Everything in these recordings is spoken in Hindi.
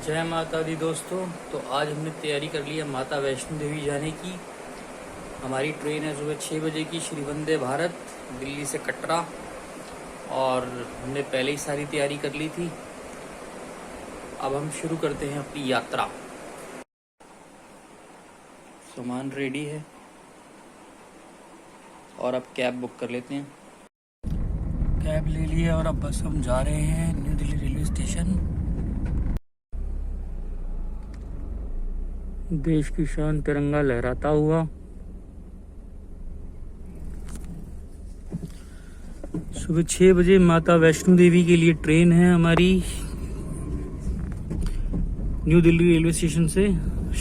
जय माता दी दोस्तों। तो आज हमने तैयारी कर ली है माता वैष्णो देवी जाने की। हमारी ट्रेन है सुबह 6 बजे की, श्री वंदे भारत, दिल्ली से कटरा। और हमने पहले ही सारी तैयारी कर ली थी। अब हम शुरू करते हैं अपनी यात्रा। सामान रेडी है और अब कैब बुक कर लेते हैं। कैब ले लिया और अब बस हम जा रहे हैं न्यू दिल्ली रेलवे स्टेशन। देश की शान तिरंगा लहराता हुआ सुबह 6 बजे माता वैष्णो देवी के लिए ट्रेन है हमारी न्यू दिल्ली रेलवे स्टेशन से,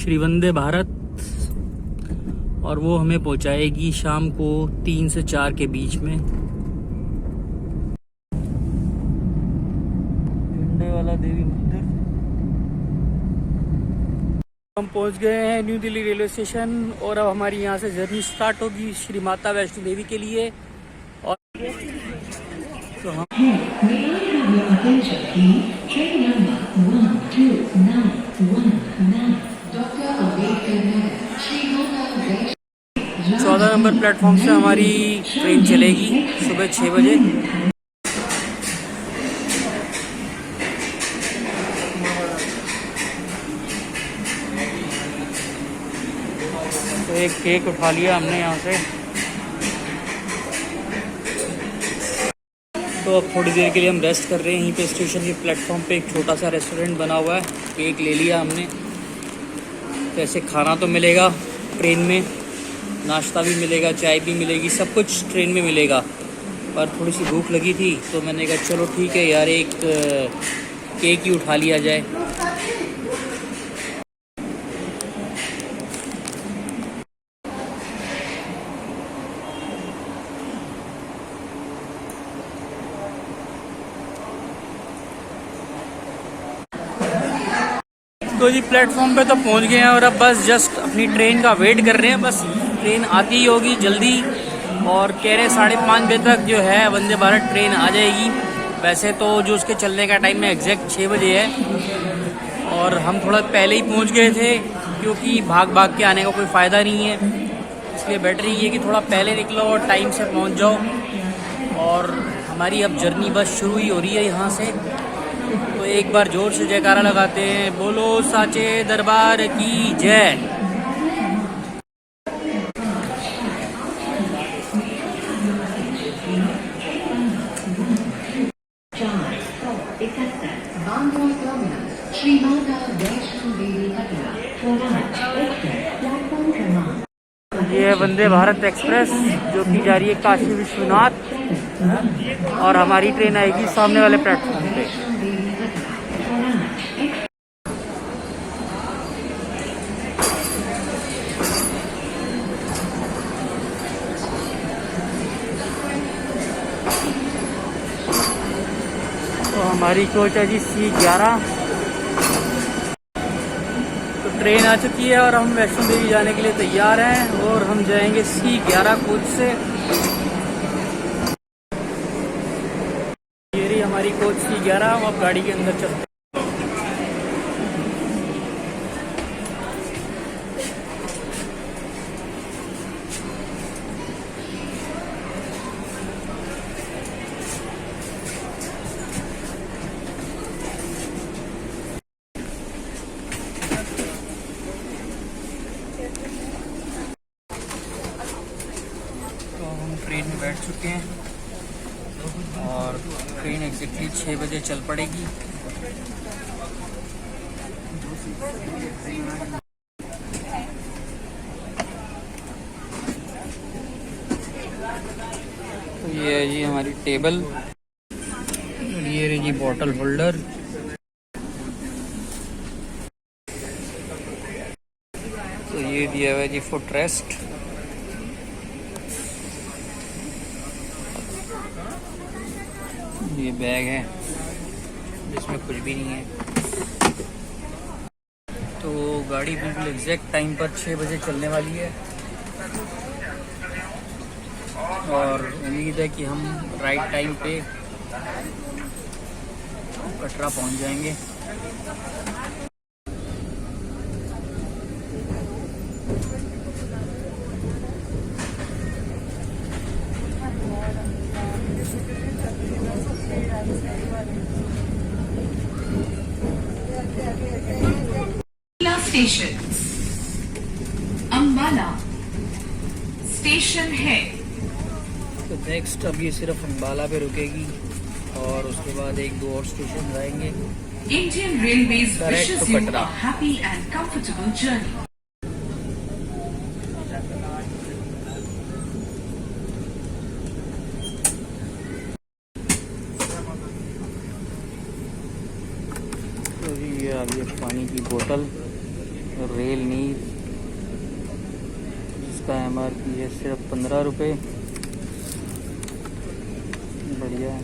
श्री वंदे भारत। और वो हमें पहुंचाएगी शाम को 3 से 4 के बीच में। झंडे वाला देवी मंदिर। हम पहुंच गए हैं न्यू दिल्ली रेलवे स्टेशन और अब हमारी यहाँ से जर्नी स्टार्ट होगी श्री माता वैष्णो देवी के लिए। और तो हम चौदह नंबर प्लेटफॉर्म से हमारी ट्रेन चलेगी सुबह 6 बजे। तो एक केक उठा लिया हमने यहाँ से। तो अब थोड़ी देर के लिए हम रेस्ट कर रहे हैं। यहीं पे स्टेशन के प्लेटफॉर्म पे एक छोटा सा रेस्टोरेंट बना हुआ है। केक ले लिया हमने। तो ऐसे खाना तो मिलेगा ट्रेन में, नाश्ता भी मिलेगा, चाय भी मिलेगी, सब कुछ ट्रेन में मिलेगा। पर थोड़ी सी भूख लगी थी तो मैंने कहा चलो ठीक है यार, एक केक ही उठा लिया जाए। तो जी प्लेटफॉर्म पे तो पहुंच गए हैं और अब बस जस्ट अपनी ट्रेन का वेट कर रहे हैं। बस ट्रेन आती ही होगी जल्दी। और कह रहे 5:30 बजे तक जो है वंदे भारत ट्रेन आ जाएगी। वैसे तो जो उसके चलने का टाइम है एग्जैक्ट 6 बजे है। और हम थोड़ा पहले ही पहुंच गए थे क्योंकि भाग भाग के आने का कोई फ़ायदा नहीं है। इसलिए बेटर ये है कि थोड़ा पहले निकलो और टाइम से पहुँच जाओ। और हमारी अब जर्नी बस शुरू ही हो रही है यहाँ से। तो एक बार जोर से जयकारा लगाते हैं, बोलो साचे दरबार की जय। ये है वंदे भारत एक्सप्रेस जो कि जा रही है काशी विश्वनाथ। और हमारी ट्रेन आएगी सामने वाले प्लेटफॉर्म पे। तो हमारी कोच है जी C11। तो ट्रेन आ चुकी है और हम वैष्णो देवी जाने के लिए तैयार हैं। और हम जाएंगे C11 कोच से। ये रही हमारी कोच C11। हम अब गाड़ी के अंदर चलते हैं। ट्रेन में बैठ चुके हैं और ट्रेन एग्जैक्टली 6 बजे चल पड़ेगी। तो ये है जी हमारी टेबल। ये रही जी बॉटल होल्डर। तो ये दिया हुआ है जी फुट रेस्ट। ये बैग है जिसमें कुछ भी नहीं है। तो गाड़ी बिल्कुल एग्जैक्ट टाइम पर 6 बजे चलने वाली है। और उम्मीद है कि हम राइट टाइम पे कटरा पहुंच जाएंगे। स्टेशन अम्बाला स्टेशन है। तो नेक्स्ट अब ये सिर्फ अम्बाला पे रुकेगी और उसके बाद एक दो और स्टेशन आएंगे। Indian railways Correct wishes to you Patra. a happy and comfortable journey. तो जी ये अभी एक पानी की बोतल रेल नीर जिसका MRP है सिर्फ 15 रुपये। बढ़िया है।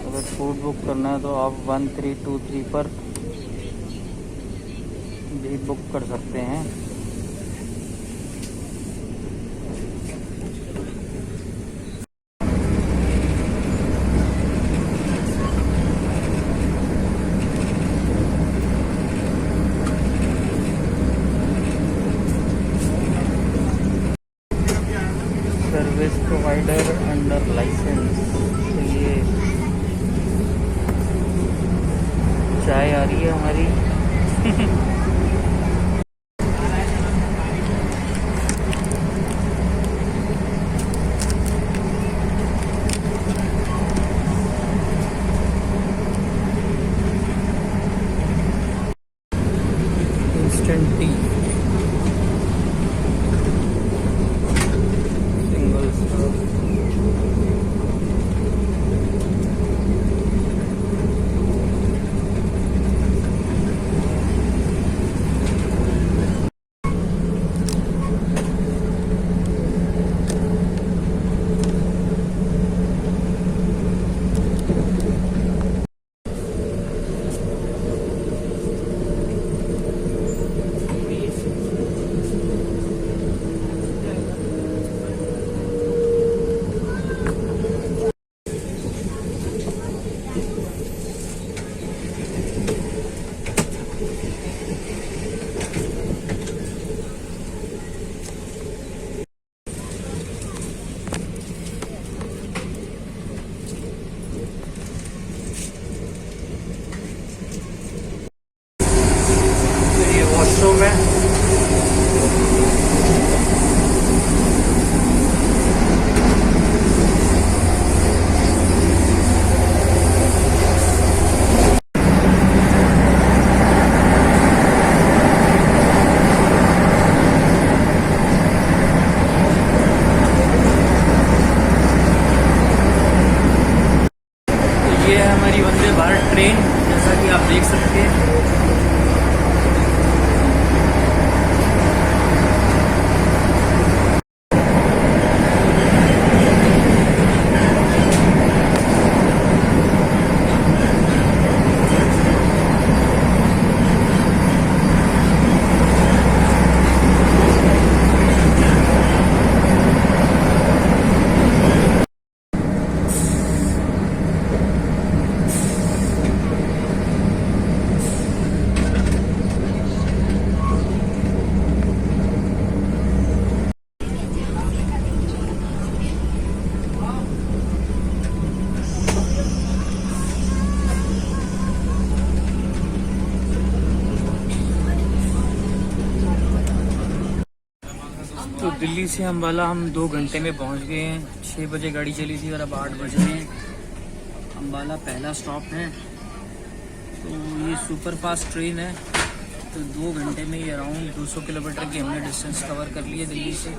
अगर फूड बुक करना है तो आप 1323 पर भी बुक कर सकते हैं। Service provider under licence. तो ये चाय आ रही है हमारी। Instant tea single serve. Washroom है। तो ये है हमारी वंदे भारत ट्रेन, जैसा कि आप देख सकते हैं। तो दिल्ली से अम्बाला हम 2 घंटे में पहुंच गए हैं। 6 बजे गाड़ी चली थी और अब 8 बज रहे हैं। अम्बाला पहला स्टॉप है। तो ये सुपर फास्ट ट्रेन है। तो 2 घंटे में ये अराउंड 200 किलोमीटर की हमने डिस्टेंस कवर कर लिए दिल्ली से।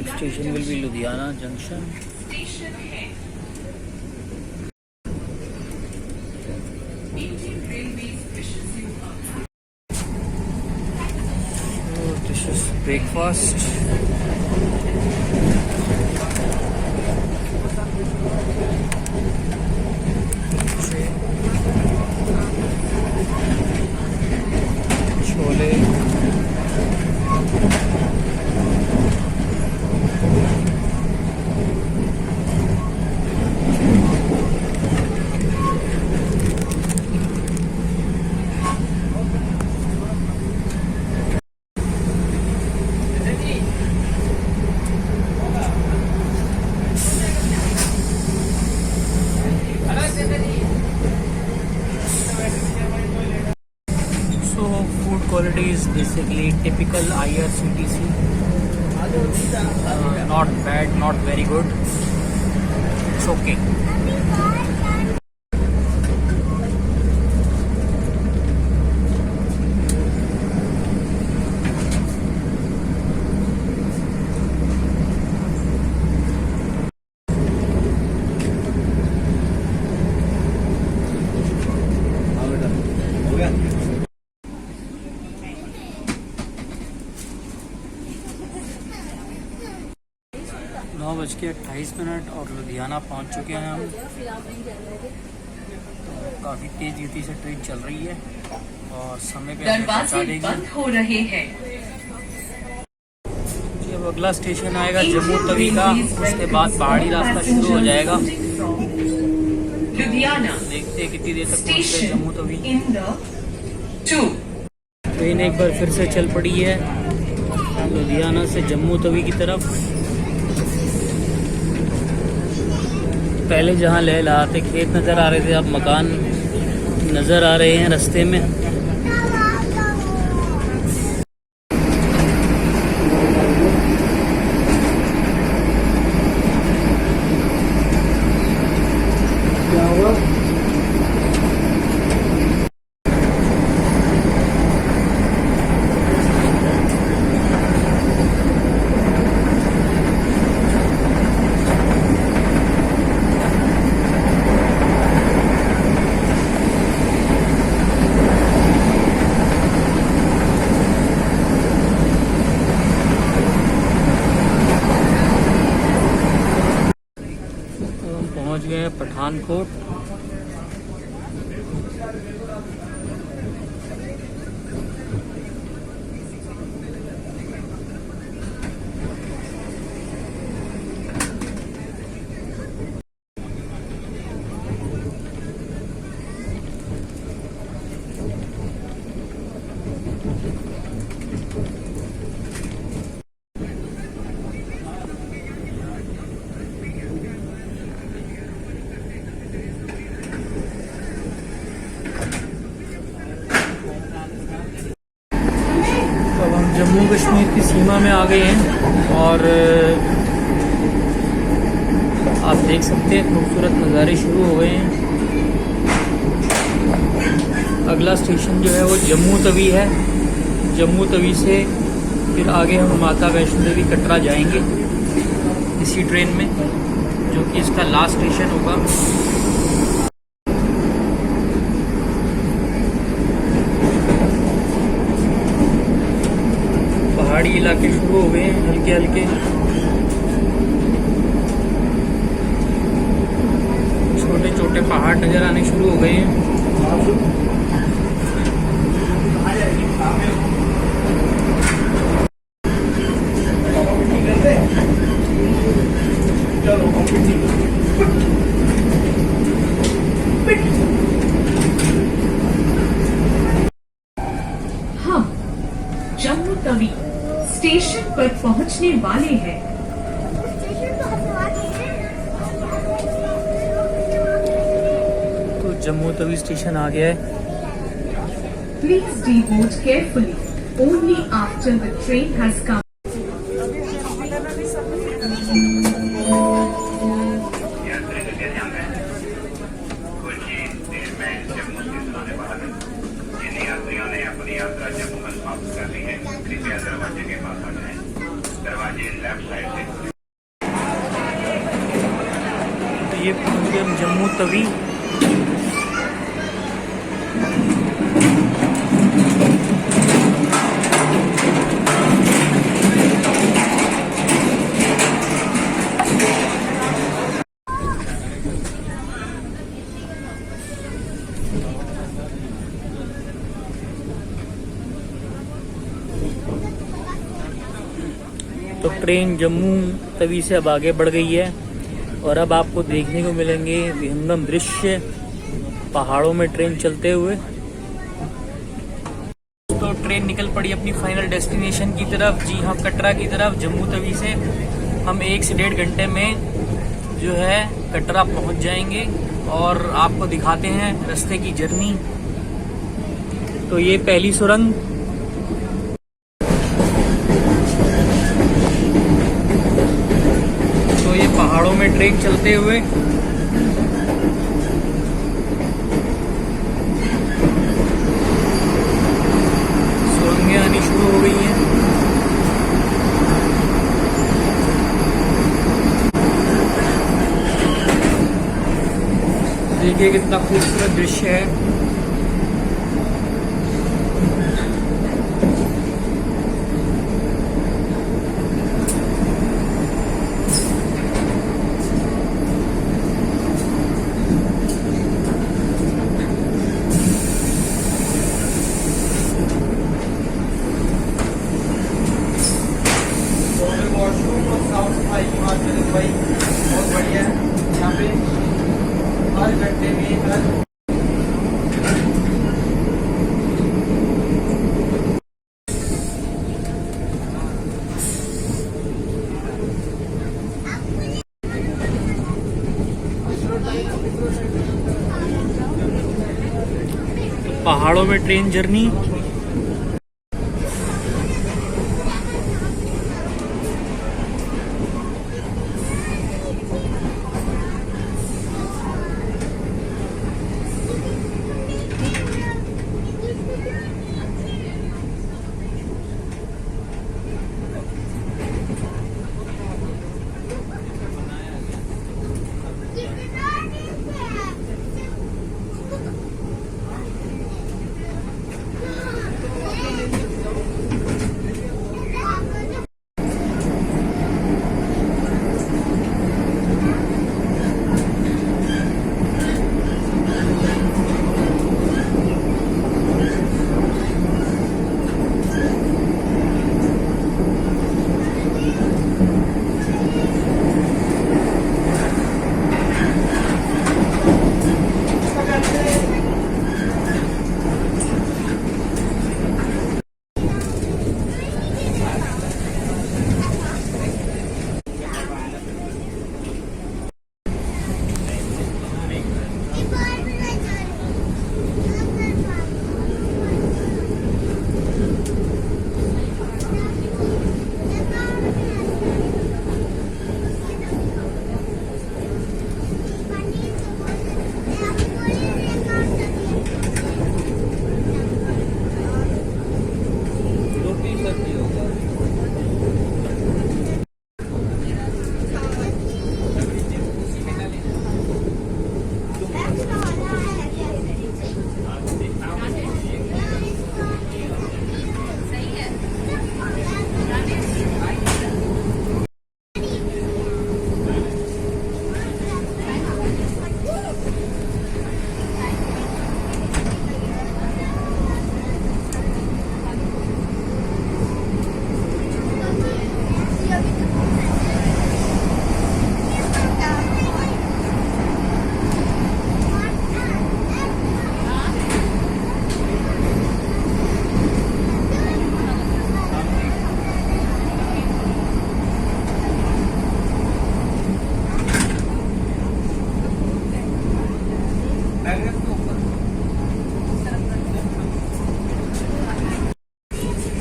Next station will be Ludhiana junction. Station है इंडियन रेलवेज विशेष you this is breakfast. Chole, quality is basically typical IRCTC, not bad, not very good, it's okay. नौ बज के 28 और लुधियाना पहुंच चुके हैं हम। काफ़ी तेज गति से ट्रेन चल रही है और समय पे हमें पहुंचा दरवाजे देगी। बंद हो रहे हैं। अब अगला स्टेशन आएगा जम्मू तवी का, उसके बाद पहाड़ी रास्ता शुरू हो जाएगा। लुधियाना देखते हैं कितनी देर तक पहुंचते हैं Jammu Tawi. In the 2 train एक बार फिर से चल पड़ी है लुधियाना से जम्मू तवी की तरफ। पहले जहाँ लहलहाते खेत नज़र आ रहे थे, अब मकान नज़र आ रहे हैं रास्ते में। क्या हुआ? पहुंच गए हैं पठानकोट। जम्मू कश्मीर की सीमा में आ गए हैं और आप देख सकते हैं खूबसूरत नज़ारे शुरू हो गए हैं। अगला स्टेशन जो है वो जम्मू तवी है। जम्मू तवी से फिर आगे हम माता वैष्णो देवी कटरा जाएंगे इसी ट्रेन में, जो कि इसका लास्ट स्टेशन होगा। पहाड़ी इलाके शुरू हो गए हैं हल्के हल्के, छोटे छोटे पहाड़ नज़र आने शुरू हो गए हैं। हम जम्मू तवी स्टेशन पर पहुंचने वाले हैं। तो जम्मू तवी स्टेशन आ गया है। Please deboard carefully only after the train has come. यात्रियों ने अपनी यात्रा जम्मू में समाप्त कर ली है, कृपया दरवाजे के पास आ जाएं। तो ये पहुंच गए हम जम्मू तवी। तो ट्रेन जम्मू तवी से अब आगे बढ़ गई है और अब आपको देखने को मिलेंगे विहंगम दृश्य पहाड़ों में ट्रेन चलते हुए। तो ट्रेन निकल पड़ी अपनी फाइनल डेस्टिनेशन की तरफ, जी हाँ कटरा की तरफ। जम्मू तवी से हम 1 से 1.5 घंटे में जो है कटरा पहुंच जाएंगे और आपको दिखाते हैं रास्ते की जर्नी। तो ये पहली सुरंग, तो ये पहाड़ों में ट्रेन चलते हुए सुरंगें आनी शुरू हो गई हैं। देखिए कितना खूबसूरत दृश्य है। बहुत बढ़िया है यहाँ पे, हर घंटे में हर पहाड़ों में ट्रेन जर्नी।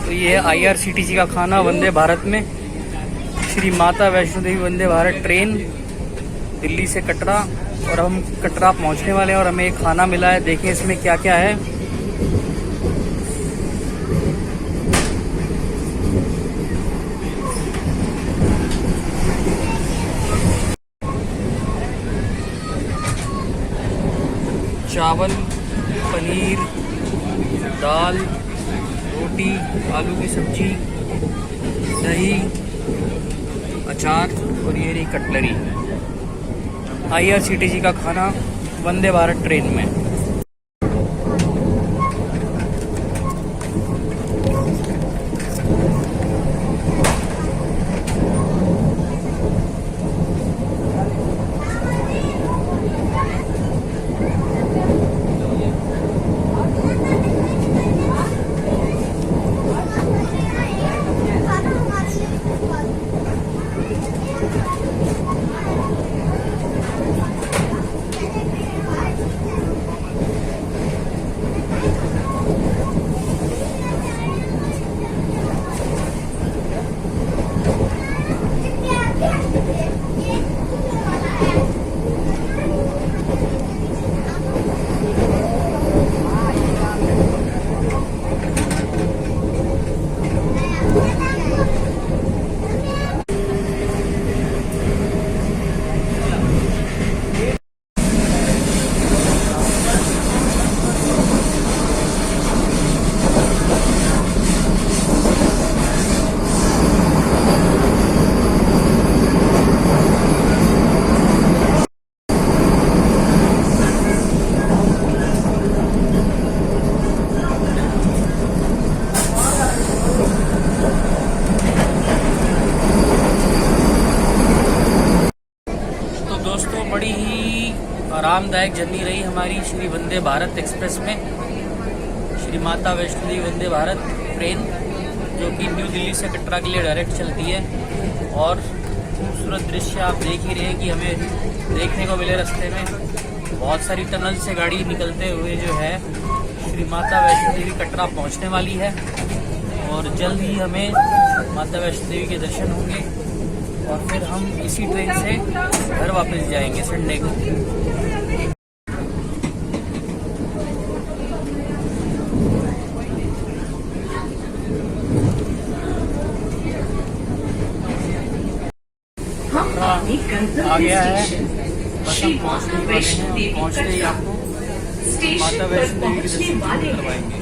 तो ये है IRCTC का खाना वंदे भारत में, श्री माता वैष्णो देवी वंदे भारत ट्रेन दिल्ली से कटरा, और हम कटरा पहुंचने वाले हैं और हमें एक खाना मिला है। देखें इसमें क्या क्या है। चावल, पनीर, दाल, रोटी, आलू की सब्जी, दही, अचार और ये रही कटलरी। IRCTC का खाना वंदे भारत ट्रेन में। बड़ी ही आरामदायक जर्नी रही हमारी श्री वंदे भारत एक्सप्रेस में, श्री माता वैष्णो देवी वंदे भारत ट्रेन, जो कि न्यू दिल्ली से कटरा के लिए डायरेक्ट चलती है। और खूबसूरत दृश्य आप देख ही रहे हैं कि हमें देखने को मिले रास्ते में। बहुत सारी टनल से गाड़ी निकलते हुए जो है श्री माता वैष्णो देवी कटरा पहुंचने वाली है, और जल्द ही हमें माता वैष्णो देवी के दर्शन होंगे और फिर हम इसी ट्रेन से घर वापस जाएंगे संडे को। आ गया है, बस हम पहुँचने वाले हैं। पहुँचते ही आपको माता वैष्णो देवी के दर्शन करवाएंगे।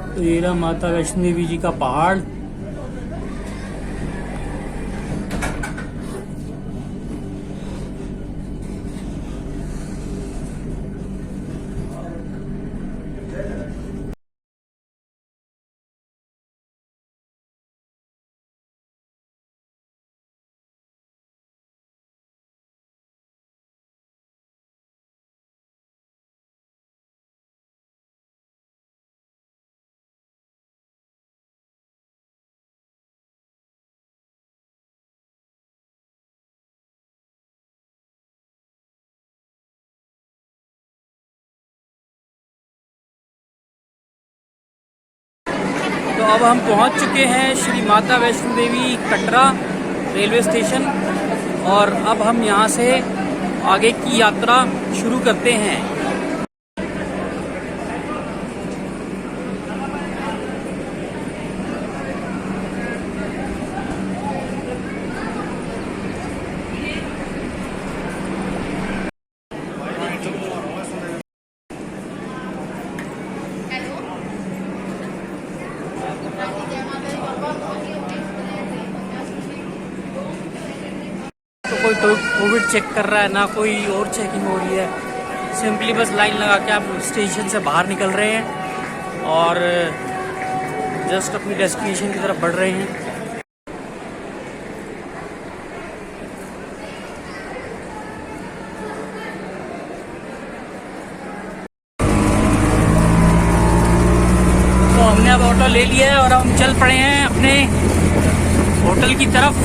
तो ये रहा माता वैष्णो देवी जी का पहाड़। तो अब हम पहुंच चुके हैं श्री माता वैष्णो देवी कटरा रेलवे स्टेशन, और अब हम यहां से आगे की यात्रा शुरू करते हैं। कोई कोविड चेक कर रहा है ना, कोई और चेकिंग हो रही है। सिंपली बस लाइन लगा के आप स्टेशन से बाहर निकल रहे हैं और जस्ट अपनी डेस्टिनेशन की तरफ बढ़ रहे हैं। तो हमने अब ऑटो ले लिया है और हम चल पड़े हैं अपने होटल की तरफ।